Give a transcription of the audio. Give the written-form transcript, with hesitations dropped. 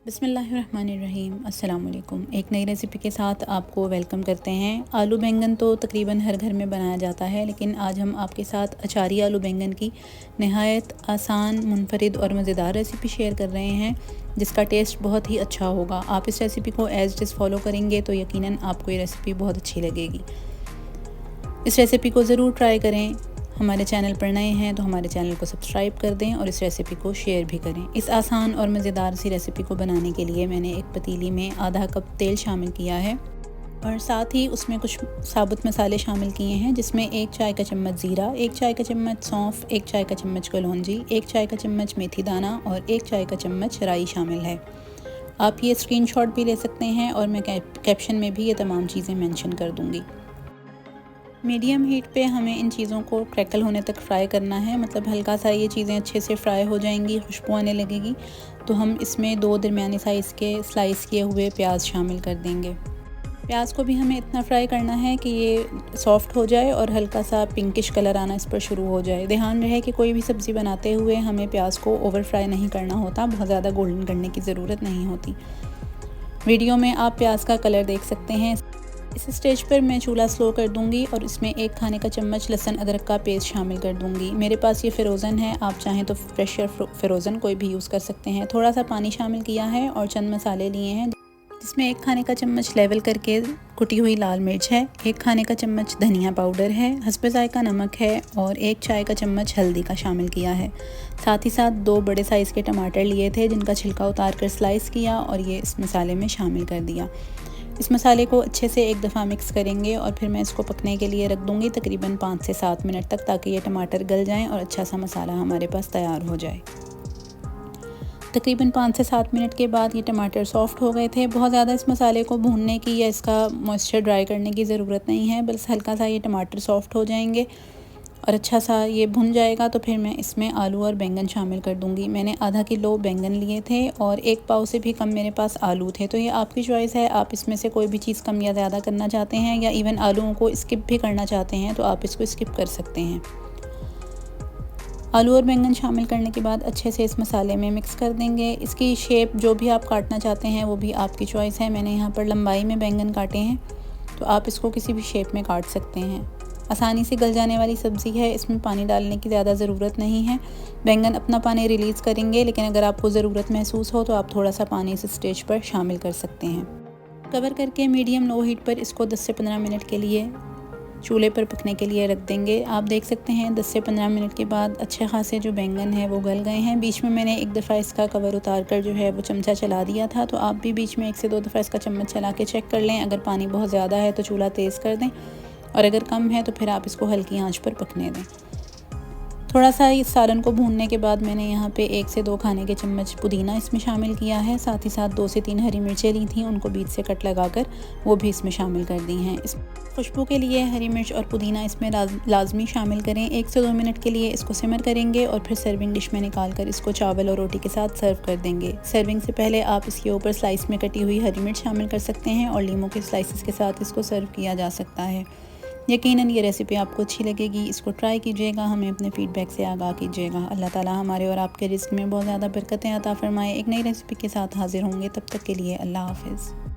बिस्मिल्लाहिर्रहमानिर्रहीम। अस्सलाम वालेकुम। एक नई रेसिपी के साथ आपको वेलकम करते हैं। आलू बैंगन तो तकरीबन हर घर में बनाया जाता है, लेकिन आज हम आपके साथ अचारी आलू बैंगन की नहायत आसान, मुनफरिद और मज़ेदार रेसिपी शेयर कर रहे हैं, जिसका टेस्ट बहुत ही अच्छा होगा। आप इस रेसिपी को एज़ इट इज़ फ़ॉलो करेंगे तो यकीनन आपको ये रेसिपी बहुत अच्छी लगेगी। इस रेसिपी को ज़रूर ट्राई करें। हमारे चैनल पर नए हैं तो हमारे चैनल को सब्सक्राइब कर दें और इस रेसिपी को शेयर भी करें। इस आसान और मज़ेदार सी रेसिपी को बनाने के लिए मैंने एक पतीली में आधा कप तेल शामिल किया है और साथ ही उसमें कुछ साबुत मसाले शामिल किए हैं, जिसमें 1 चाय का चम्मच ज़ीरा, 1 चाय का चम्मच सौंफ, 1 चाय का चम्मच कलौंजी, 1 चाय का चम्मच मेथी दाना और 1 चाय का चम्मच राई शामिल है। आप ये स्क्रीनशॉट भी ले सकते हैं और मैं कैप्शन में भी ये तमाम चीज़ें मेंशन कर दूँगी। मीडियम हीट पे हमें इन चीज़ों को क्रैकल होने तक फ्राई करना है, मतलब हल्का सा ये चीज़ें अच्छे से फ्राई हो जाएंगी, खुशबू आने लगेगी तो हम इसमें 2 दरमियानी साइज़ के स्लाइस किए हुए प्याज शामिल कर देंगे। प्याज को भी हमें इतना फ्राई करना है कि ये सॉफ़्ट हो जाए और हल्का सा पिंकिश कलर आना इस पर शुरू हो जाए। ध्यान रहे कि कोई भी सब्ज़ी बनाते हुए हमें प्याज को ओवर फ्राई नहीं करना होता, बहुत ज़्यादा गोल्डन करने की ज़रूरत नहीं होती। वीडियो में आप प्याज का कलर देख सकते हैं। इस स्टेज पर मैं चूल्हा स्लो कर दूंगी और इसमें 1 खाने का चम्मच लहसुन अदरक का पेस्ट शामिल कर दूंगी। मेरे पास ये फ़िरोज़न है, आप चाहें तो फ्रेश या फ़िरोज़न कोई भी यूज़ कर सकते हैं। थोड़ा सा पानी शामिल किया है और चंद मसाले लिए हैं, जिसमें 1 खाने का चम्मच लेवल करके कुटी हुई लाल मिर्च है, 1 खाने का चम्मच धनिया पाउडर है, हस्बे ज़ायका नमक है और 1 चाय का चम्मच हल्दी का शामिल किया है। साथ ही साथ 2 बड़े साइज़ के टमाटर लिए थे, जिनका छिलका उतार कर स्लाइस किया और ये इस मसाले में शामिल कर दिया। इस मसाले को अच्छे से एक दफ़ा मिक्स करेंगे और फिर मैं इसको पकने के लिए रख दूँगी तकरीबन 5 से 7 मिनट तक, ताकि ये टमाटर गल जाएं और अच्छा सा मसाला हमारे पास तैयार हो जाए। तकरीबन 5 से 7 मिनट के बाद ये टमाटर सॉफ़्ट हो गए थे। बहुत ज़्यादा इस मसाले को भूनने की या इसका मॉइस्चर ड्राई करने की ज़रूरत नहीं है, बस हल्का सा ये टमाटर सॉफ़्ट हो जाएंगे और अच्छा सा ये भुन जाएगा तो फिर मैं इसमें आलू और बैंगन शामिल कर दूंगी। मैंने आधा किलो बैंगन लिए थे और 1 पाव से भी कम मेरे पास आलू थे, तो ये आपकी चॉइस है। आप इसमें से कोई भी चीज़ कम या ज़्यादा करना चाहते हैं या इवन आलूओं को स्किप भी करना चाहते हैं तो आप इसको स्किप कर सकते हैं। आलू और बैंगन शामिल करने के बाद अच्छे से इस मसाले में मिक्स कर देंगे। इसकी शेप जो भी आप काटना चाहते हैं वो भी आपकी चॉइस है। मैंने यहाँ पर लंबाई में बैंगन काटे हैं, तो आप इसको किसी भी शेप में काट सकते हैं। आसानी से गल जाने वाली सब्ज़ी है, इसमें पानी डालने की ज़्यादा ज़रूरत नहीं है। बैंगन अपना पानी रिलीज़ करेंगे, लेकिन अगर आपको ज़रूरत महसूस हो तो आप थोड़ा सा पानी इस स्टेज पर शामिल कर सकते हैं। कवर करके मीडियम लो हीट पर इसको 10 से 15 मिनट के लिए चूल्हे पर पकने के लिए रख देंगे। आप देख सकते हैं 10 से 15 मिनट के बाद अच्छे खासे जो बैंगन है वो गल गए हैं। बीच में मैंने एक दफ़ा इसका कवर उतार कर जो है वो चमचा चला दिया था, तो आप भी बीच में 1 से 2 दफ़ा इसका चम्मच चला के चेक कर लें। अगर पानी बहुत ज़्यादा है तो चूल्हा तेज़ कर दें और अगर कम है तो फिर आप इसको हल्की आंच पर पकने दें। थोड़ा सा इस सालन को भूनने के बाद मैंने यहाँ पे 1 से 2 खाने के चम्मच पुदीना इसमें शामिल किया है। साथ ही साथ 2 से 3 हरी मिर्चें ली थी, उनको बीच से कट लगाकर वो भी इसमें शामिल कर दी हैं। इस खुशबू के लिए हरी मिर्च और पुदीना इसमें लाजमी शामिल करें। 1 से 2 मिनट के लिए इसको सिमर करेंगे और फिर सर्विंग डिश में निकाल कर इसको चावल और रोटी के साथ सर्व कर देंगे। सर्विंग से पहले आप इसके ऊपर स्लाइस में कटी हुई हरी मिर्च शामिल कर सकते हैं और लीमू के स्लाइसेस के साथ इसको सर्व किया जा सकता है। यकीनन ये रेसिपी आपको अच्छी लगेगी। इसको ट्राई कीजिएगा, हमें अपने फ़ीडबैक से आगाह कीजिएगा। अल्लाह ताला हमारे और आपके रिज़्क़ में बहुत ज़्यादा बरकतें अता फ़रमाए। एक नई रेसिपी के साथ हाज़िर होंगे, तब तक के लिए अल्लाह हाफ़िज़।